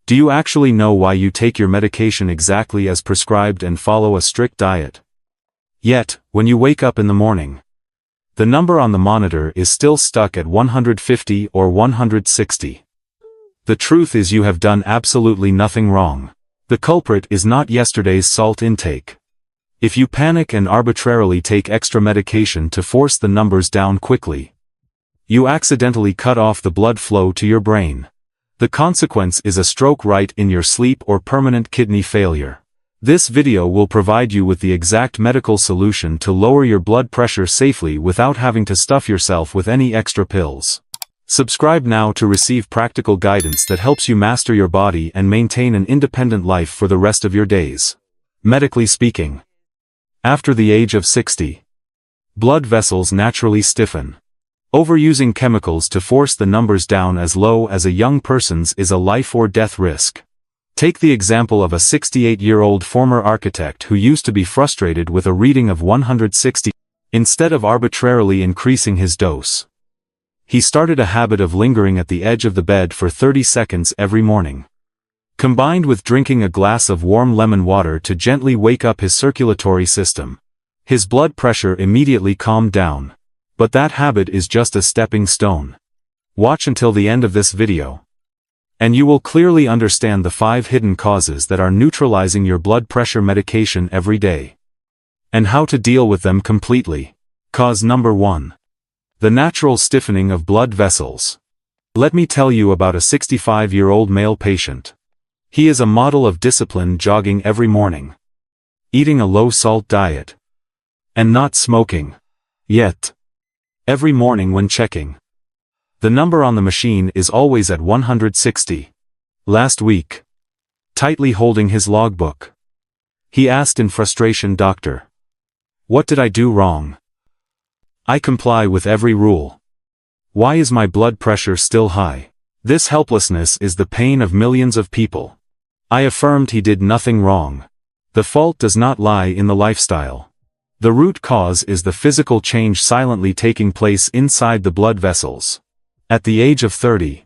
Do you actually know why you take your medication exactly as prescribed and follow a strict diet? Yet, when you wake up in the morning, the number on the monitor is still stuck at 150 or 160. The truth is you have done absolutely nothing wrong. The culprit is not yesterday's salt intake. If you panic and arbitrarily take extra medication to force the numbers down quickly, you accidentally cut off the blood flow to your brain. The consequence is a stroke right in your sleep or permanent kidney failure. This video will provide you with the exact medical solution to lower your blood pressure safely without having to stuff yourself with any extra pills. Subscribe now to receive practical guidance that helps you master your body and maintain an independent life for the rest of your days. Medically speaking, after the age of 60, blood vessels naturally stiffen. Overusing chemicals to force the numbers down as low as a young person's is a life or death risk. Take the example of a 68-year-old former architect who used to be frustrated with a reading of 160. Instead of arbitrarily increasing his dose, he started a habit of lingering at the edge of the bed for 30 seconds every morning. Combined with drinking a glass of warm lemon water to gently wake up his circulatory system, his blood pressure immediately calmed down. But that habit is just a stepping stone. Watch until the end of this video, and you will clearly understand the 5 hidden causes that are neutralizing your blood pressure medication every day, and how to deal with them completely. Cause number 1. The natural stiffening of blood vessels. Let me tell you about a 65-year-old male patient. He is a model of discipline, jogging every morning, eating a low-salt diet, and not smoking. Yet, every morning when checking, the number on the machine is always at 160. Last week, tightly holding his logbook, he asked in frustration, "Doctor, what did I do wrong? I comply with every rule. Why is my blood pressure still high?" This helplessness is the pain of millions of people. I affirmed he did nothing wrong. The fault does not lie in the lifestyle. The root cause is the physical change silently taking place inside the blood vessels. At the age of 30,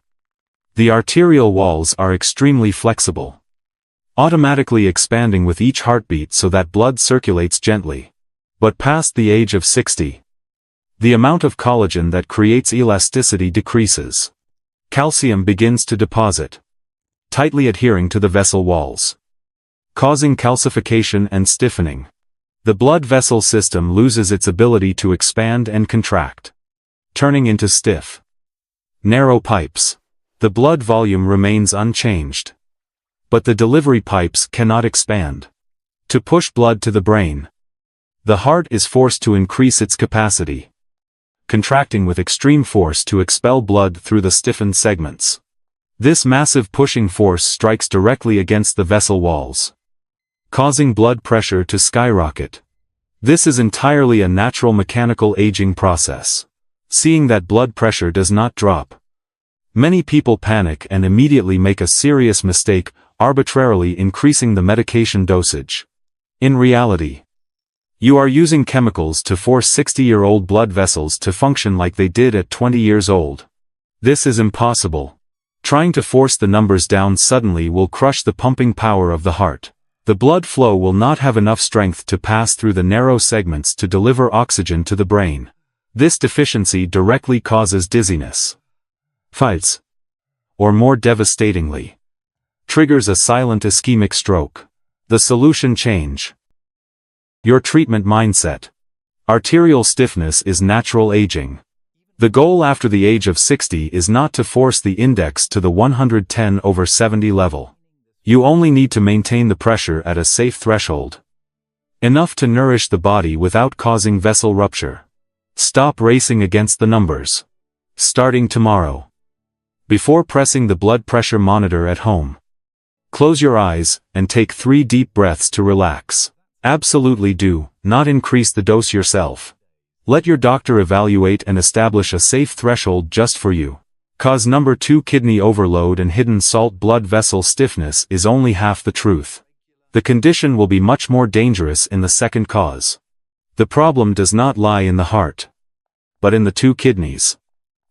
the arterial walls are extremely flexible, automatically expanding with each heartbeat so that blood circulates gently. But past the age of 60, the amount of collagen that creates elasticity decreases. Calcium begins to deposit, tightly adhering to the vessel walls, causing calcification and stiffening. The blood vessel system loses its ability to expand and contract, turning into stiff, narrow pipes. The blood volume remains unchanged, but the delivery pipes cannot expand. To push blood to the brain, the heart is forced to increase its capacity, contracting with extreme force to expel blood through the stiffened segments. This massive pushing force strikes directly against the vessel walls, causing blood pressure to skyrocket. This is entirely a natural mechanical aging process. Seeing that blood pressure does not drop, many people panic and immediately make a serious mistake, arbitrarily increasing the medication dosage. In reality, you are using chemicals to force 60-year-old blood vessels to function like they did at 20 years old. This is impossible. Trying to force the numbers down suddenly will crush the pumping power of the heart. The blood flow will not have enough strength to pass through the narrow segments to deliver oxygen to the brain. This deficiency directly causes dizziness, fights, or more devastatingly, triggers a silent ischemic stroke. The solution: change your treatment mindset. Arterial stiffness is natural aging. The goal after the age of 60 is not to force the index to the 110/70 level. You only need to maintain the pressure at a safe threshold, enough to nourish the body without causing vessel rupture. Stop racing against the numbers. Starting tomorrow, before pressing the blood pressure monitor at home, close your eyes and take 3 deep breaths to relax. Absolutely do not increase the dose yourself. Let your doctor evaluate and establish a safe threshold just for you. Cause number 2: kidney overload and hidden salt. Blood vessel stiffness is only half the truth. The condition will be much more dangerous in the second cause. The problem does not lie in the heart, but in the 2 kidneys.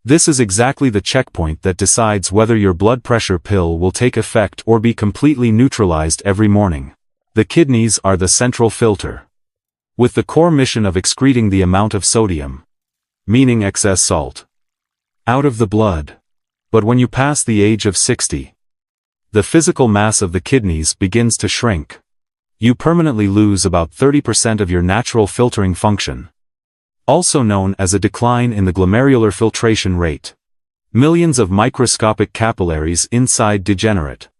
This is exactly the checkpoint that decides whether your blood pressure pill will take effect or be completely neutralized every morning. The kidneys are the central filter, with the core mission of excreting the amount of sodium, meaning excess salt, out of the blood. But when you pass the age of 60, the physical mass of the kidneys begins to shrink. You permanently lose about 30% of your natural filtering function, also known as a decline in the glomerular filtration rate. Millions of microscopic capillaries inside degenerate,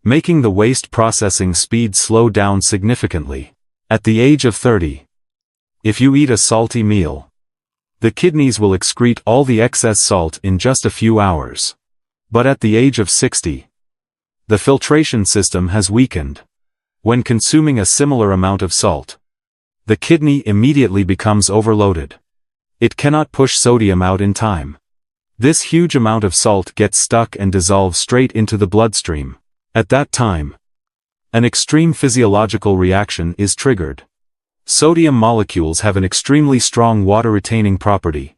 making the waste processing speed slow down significantly. At the age of 30, if you eat a salty meal, the kidneys will excrete all the excess salt in just a few hours. But at the age of 60, the filtration system has weakened. When consuming a similar amount of salt, the kidney immediately becomes overloaded. It cannot push sodium out in time. This huge amount of salt gets stuck and dissolves straight into the bloodstream. At that time, an extreme physiological reaction is triggered. Sodium molecules have an extremely strong water-retaining property.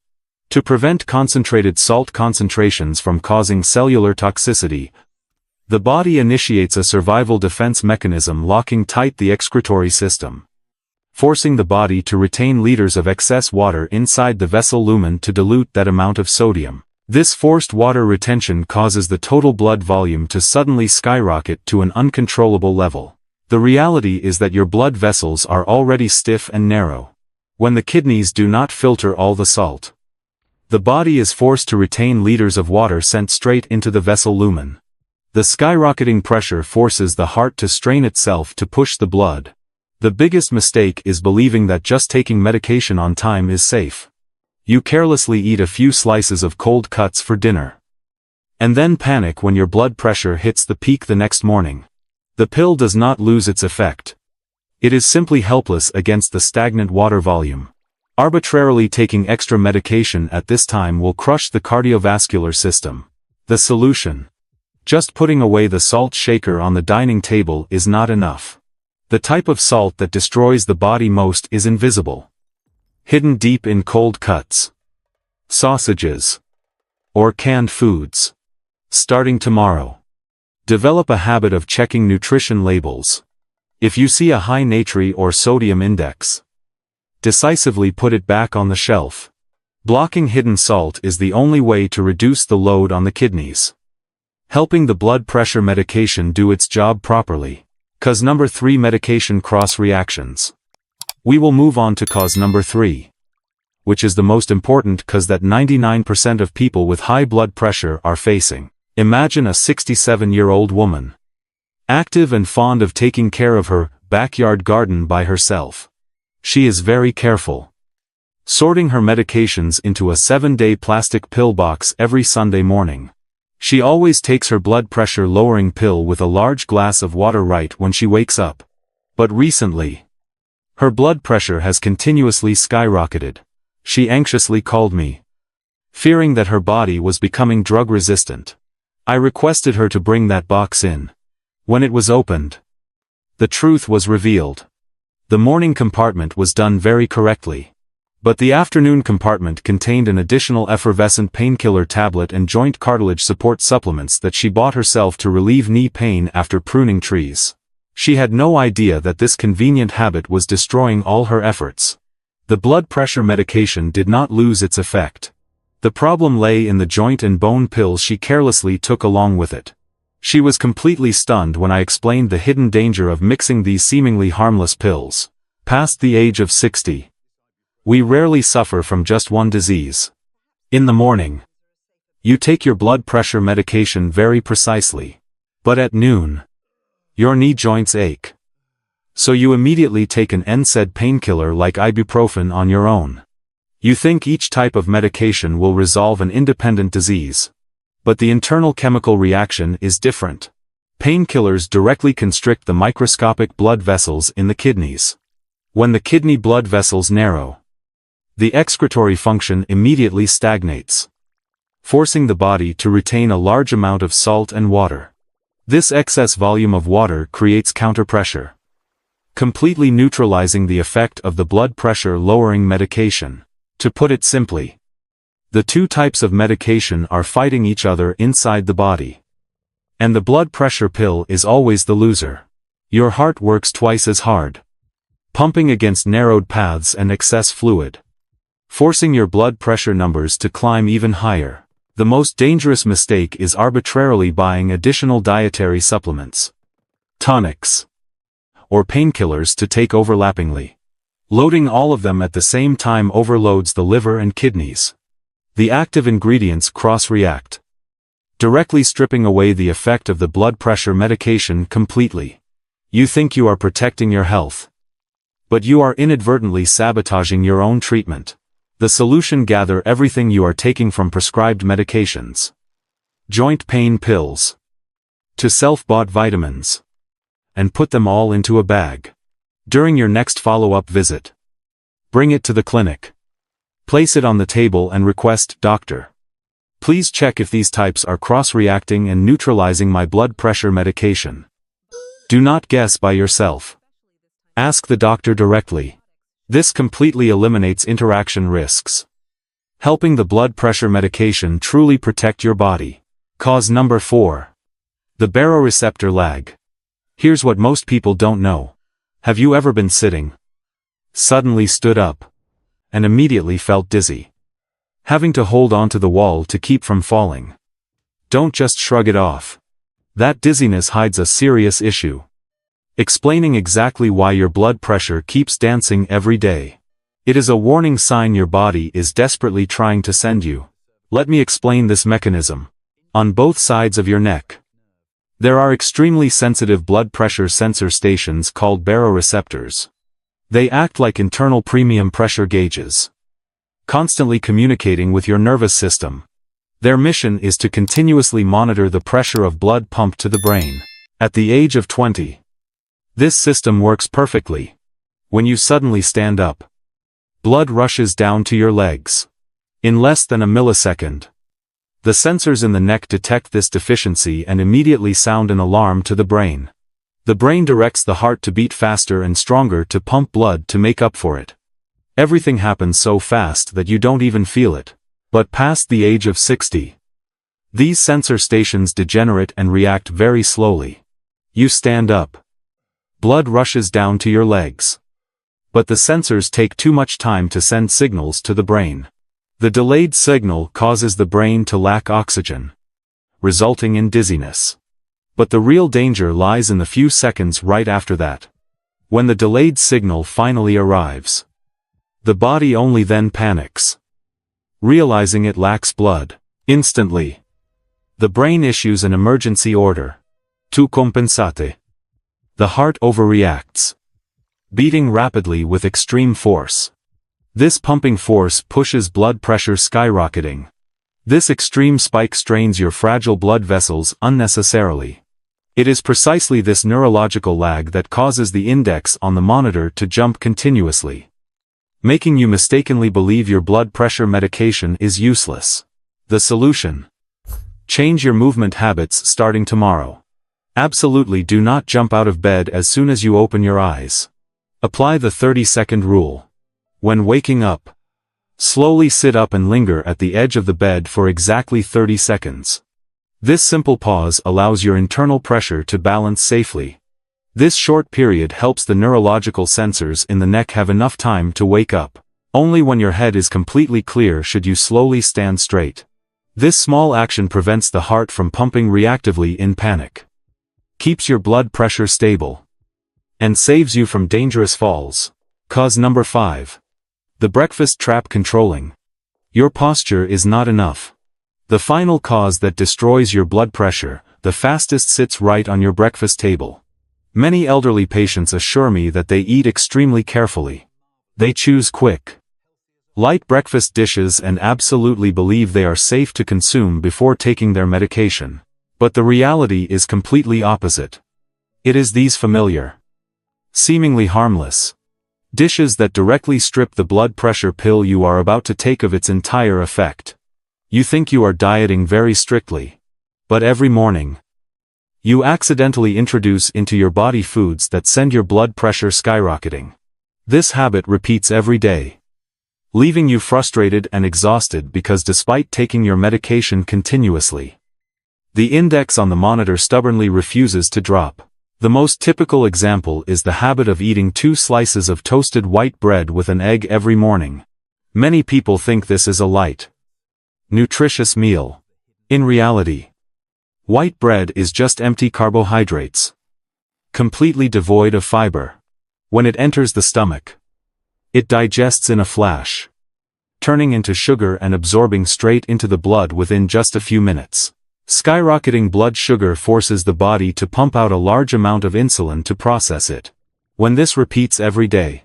To prevent concentrated salt concentrations from causing cellular toxicity, the body initiates a survival defense mechanism locking tight the excretory system, forcing the body to retain liters of excess water inside the vessel lumen to dilute that amount of sodium. This forced water retention causes the total blood volume to suddenly skyrocket to an uncontrollable level. The reality is that your blood vessels are already stiff and narrow. When the kidneys do not filter all the salt, the body is forced to retain liters of water sent straight into the vessel lumen. The skyrocketing pressure forces the heart to strain itself to push the blood. The biggest mistake is believing that just taking medication on time is safe. You carelessly eat a few slices of cold cuts for dinner, and then panic when your blood pressure hits the peak the next morning. The pill does not lose its effect. It is simply helpless against the stagnant water volume. Arbitrarily taking extra medication at this time will crush the cardiovascular system. The solution: just putting away the salt shaker on the dining table is not enough. The type of salt that destroys the body most is invisible, hidden deep in cold cuts, sausages, or canned foods. Starting tomorrow, develop a habit of checking nutrition labels. If you see a high natri or sodium index, decisively put it back on the shelf. Blocking hidden salt is the only way to reduce the load on the kidneys, helping the blood pressure medication do its job properly. Cause number 3: medication cross-reactions. We will move on to cause number 3, which is the most important cause that 99% of people with high blood pressure are facing. Imagine a 67-year-old woman, active and fond of taking care of her backyard garden by herself. She is very careful, sorting her medications into a 7-day plastic pill box every Sunday morning. She always takes her blood pressure lowering pill with a large glass of water right when she wakes up. But recently, her blood pressure has continuously skyrocketed. She anxiously called me, fearing that her body was becoming drug resistant. I requested her to bring that box in. When it was opened, the truth was revealed. The morning compartment was done very correctly, but the afternoon compartment contained an additional effervescent painkiller tablet and joint cartilage support supplements that she bought herself to relieve knee pain after pruning trees. She had no idea that this convenient habit was destroying all her efforts. The blood pressure medication did not lose its effect. The problem lay in the joint and bone pills she carelessly took along with it. She was completely stunned when I explained the hidden danger of mixing these seemingly harmless pills. Past the age of 60, we rarely suffer from just one disease. In the morning, you take your blood pressure medication very precisely. But at noon, your knee joints ache. So you immediately take an NSAID painkiller like ibuprofen on your own. You think each type of medication will resolve an independent disease. But the internal chemical reaction is different. Painkillers directly constrict the microscopic blood vessels in the kidneys. When the kidney blood vessels narrow, the excretory function immediately stagnates, forcing the body to retain a large amount of salt and water. This excess volume of water creates counterpressure, completely neutralizing the effect of the blood pressure lowering medication. To put it simply, The two types of medication are fighting each other inside the body. And the blood pressure pill is always the loser. Your heart works twice as hard, pumping against narrowed paths and excess fluid, forcing your blood pressure numbers to climb even higher. The most dangerous mistake is arbitrarily buying additional dietary supplements, tonics, or painkillers to take overlappingly. Loading all of them at the same time overloads the liver and kidneys. The active ingredients cross-react, directly stripping away the effect of the blood pressure medication completely. You think you are protecting your health, but you are inadvertently sabotaging your own treatment. The solution: gather everything you are taking from prescribed medications, joint pain pills, to self-bought vitamins, and put them all into a bag. During your next follow-up visit, bring it to the clinic. Place it on the table and request, "Doctor, please check if these types are cross-reacting and neutralizing my blood pressure medication." Do not guess by yourself. Ask the doctor directly. This completely eliminates interaction risks, helping the blood pressure medication truly protect your body. Cause number 4. The baroreceptor lag. Here's what most people don't know. Have you ever been sitting, suddenly stood up, and immediately felt dizzy, having to hold onto the wall to keep from falling? Don't just shrug it off. That dizziness hides a serious issue, explaining exactly why your blood pressure keeps dancing every day. It is a warning sign your body is desperately trying to send you. Let me explain this mechanism. On both sides of your neck, there are extremely sensitive blood pressure sensor stations called baroreceptors. They act like internal premium pressure gauges, constantly communicating with your nervous system. Their mission is to continuously monitor the pressure of blood pumped to the brain. At the age of 20, this system works perfectly. When you suddenly stand up, blood rushes down to your legs. In less than a millisecond, the sensors in the neck detect this deficiency and immediately sound an alarm to the brain. The brain directs the heart to beat faster and stronger to pump blood to make up for it. Everything happens so fast that you don't even feel it. But past the age of 60, these sensor stations degenerate and react very slowly. You stand up, blood rushes down to your legs, but the sensors take too much time to send signals to the brain. The delayed signal causes the brain to lack oxygen, resulting in dizziness. But the real danger lies in the few seconds right after that. When the delayed signal finally arrives, the body only then panics, realizing it lacks blood. Instantly, the brain issues an emergency order. Tu compensate. The heart overreacts, beating rapidly with extreme force. This pumping force pushes blood pressure skyrocketing. This extreme spike strains your fragile blood vessels unnecessarily. It is precisely this neurological lag that causes the index on the monitor to jump continuously, making you mistakenly believe your blood pressure medication is useless. The solution: change your movement habits starting tomorrow. Absolutely do not jump out of bed as soon as you open your eyes. Apply the 30-second rule. When waking up, slowly sit up and linger at the edge of the bed for exactly 30 seconds. This simple pause allows your internal pressure to balance safely. This short period helps the neurological sensors in the neck have enough time to wake up. Only when your head is completely clear should you slowly stand straight. This small action prevents the heart from pumping reactively in panic, keeps your blood pressure stable, and saves you from dangerous falls. Cause number 5. The breakfast trap. Controlling your posture is not enough. The final cause that destroys your blood pressure, the fastest, sits right on your breakfast table. Many elderly patients assure me that they eat extremely carefully. They choose quick, light breakfast dishes and absolutely believe they are safe to consume before taking their medication. But the reality is completely opposite. It is these familiar, seemingly harmless dishes that directly strip the blood pressure pill you are about to take of its entire effect. You think you are dieting very strictly, but every morning, you accidentally introduce into your body foods that send your blood pressure skyrocketing. This habit repeats every day, leaving you frustrated and exhausted because despite taking your medication continuously, the index on the monitor stubbornly refuses to drop. The most typical example is the habit of eating 2 slices of toasted white bread with an egg every morning. Many people think this is a light, nutritious meal. In reality, white bread is just empty carbohydrates, completely devoid of fiber. When it enters the stomach, it digests in a flash, turning into sugar and absorbing straight into the blood within just a few minutes. Skyrocketing blood sugar forces the body to pump out a large amount of insulin to process it. When this repeats every day,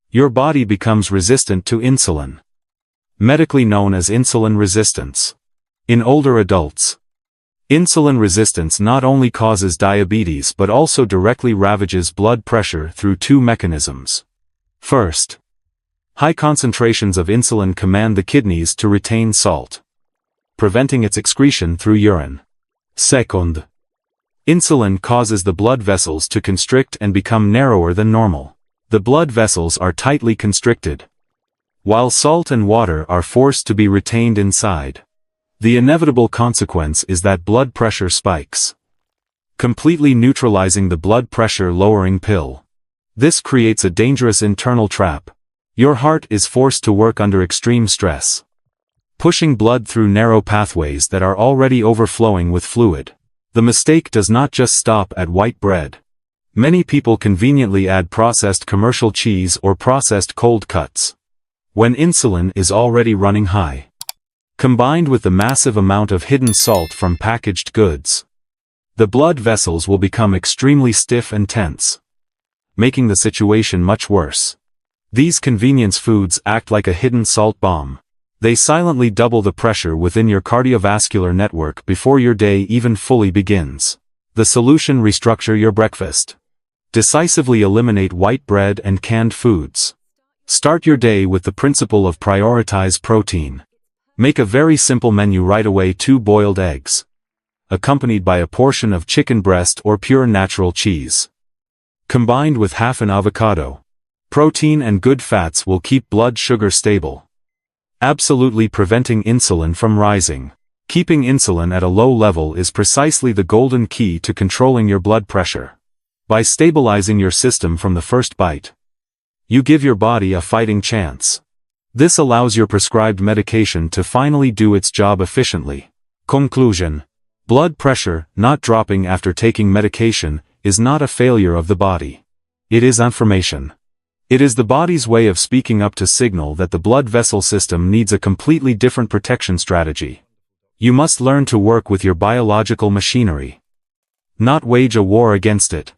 your body becomes resistant to insulin, medically known as insulin resistance. In older adults, insulin resistance not only causes diabetes but also directly ravages blood pressure through 2 mechanisms. First, high concentrations of insulin command the kidneys to retain salt, preventing its excretion through urine. Second, insulin causes the blood vessels to constrict and become narrower than normal. The blood vessels are tightly constricted, while salt and water are forced to be retained inside. The inevitable consequence is that blood pressure spikes, completely neutralizing the blood pressure lowering pill. This creates a dangerous internal trap. Your heart is forced to work under extreme stress, pushing blood through narrow pathways that are already overflowing with fluid. The mistake does not just stop at white bread. Many people conveniently add processed commercial cheese or processed cold cuts when insulin is already running high. Combined with the massive amount of hidden salt from packaged goods, the blood vessels will become extremely stiff and tense, making the situation much worse. These convenience foods act like a hidden salt bomb. They silently double the pressure within your cardiovascular network before your day even fully begins. The solution: restructure your breakfast. Decisively eliminate white bread and canned foods. Start your day with the principle of prioritize protein. Make a very simple menu right away: 2 boiled eggs, accompanied by a portion of chicken breast or pure natural cheese, combined with half an avocado. Protein and good fats will keep blood sugar stable, absolutely preventing insulin from rising. Keeping insulin at a low level is precisely the golden key to controlling your blood pressure. By stabilizing your system from the first bite, you give your body a fighting chance. This allows your prescribed medication to finally do its job efficiently. Conclusion: blood pressure not dropping after taking medication is not a failure of the body. It is information. It is the body's way of speaking up to signal that the blood vessel system needs a completely different protection strategy. You must learn to work with your biological machinery, not wage a war against it.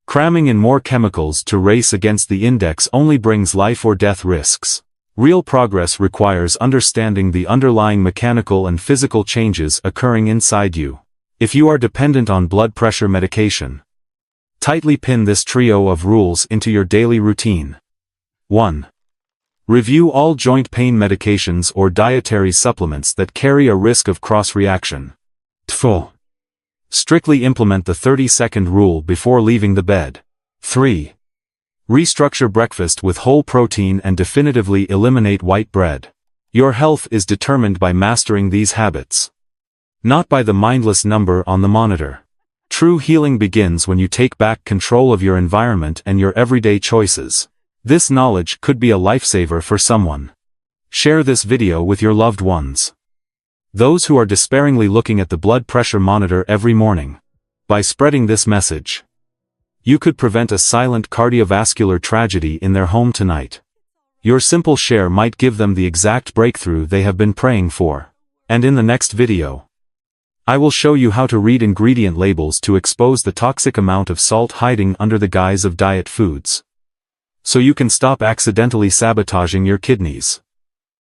Cramming in more chemicals to race against the index only brings life or death risks. Real progress requires understanding the underlying mechanical and physical changes occurring inside you. If you are dependent on blood pressure medication, tightly pin this trio of rules into your daily routine. 1. Review all joint pain medications or dietary supplements that carry a risk of cross-reaction. 2. Strictly implement the 30-second rule before leaving the bed. 3. Restructure breakfast with whole protein and definitively eliminate white bread. Your health is determined by mastering these habits, not by the mindless number on the monitor. True healing begins when you take back control of your environment and your everyday choices. This knowledge could be a lifesaver for someone. Share this video with your loved ones, those who are despairingly looking at the blood pressure monitor every morning. By spreading this message, you could prevent a silent cardiovascular tragedy in their home tonight. Your simple share might give them the exact breakthrough they have been praying for. And in the next video, I will show you how to read ingredient labels to expose the toxic amount of salt hiding under the guise of diet foods, so you can stop accidentally sabotaging your kidneys.